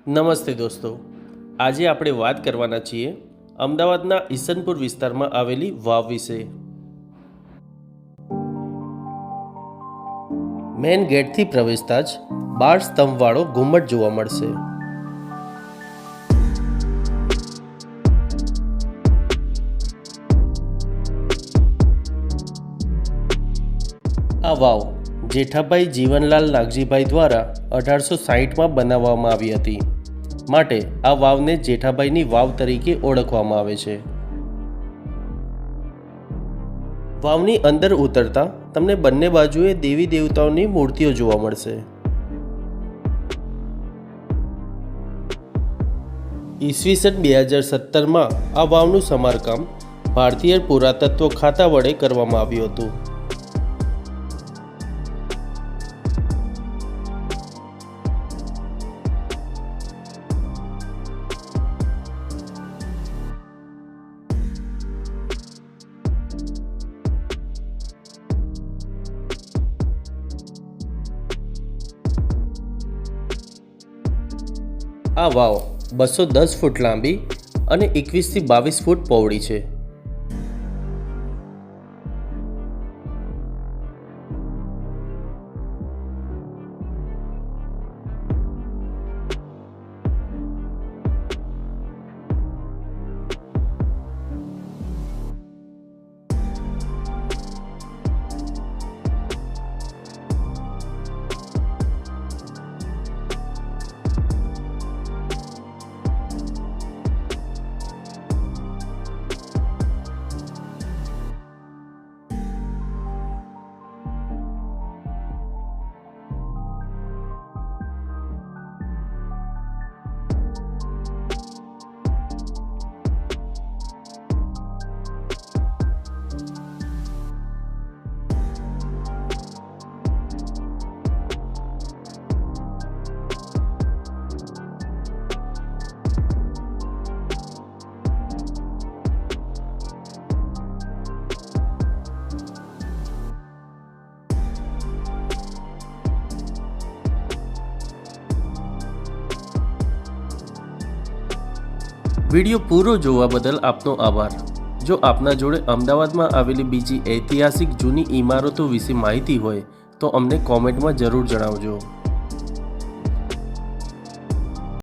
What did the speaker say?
નમસ્તે દોસ્તો, આજે આપણે વાત કરવાના છીએ અમદાવાદના ઈસનપુર વિસ્તારમાં આવેલી વાવ વિશે। મેઇન ગેટથી પ્રવેશતા જ 12 સ્તંભવાળો ઘુમ્મટ જોવા મળશે। આ વાવ જેઠાભાઈ જીવનલાલ નાગજીભાઈ દ્વારા 1860માં બનાવવામાં આવી હતી, માટે આ વાવને જેઠાભાઈની વાવ તરીકે ઓળખવામાં આવે છે। વાવની અંદર ઉતરતા તમને બંને બાજુએ દેવી દેવતાઓની મૂર્તિઓ જોવા મળશે। ઈસવીસન 2017માં આ વાવનું સમારકામ ભારતીય પુરાતત્વ ખાતા વડે કરવામાં આવ્યું હતું। આ વાવ 210 ફૂટ લાંબી અને 21 થી 22 ફૂટ પહોળી છે। વિડિયો પૂરો જોવા બદલ આપનો આભાર। જો આપના જોડે અમદાવાદમાં આવેલી બીજી ઐતિહાસિક જૂની ઇમારતો વિશે માહિતી હોય તો અમને કોમેન્ટમાં જરૂર જણાવજો।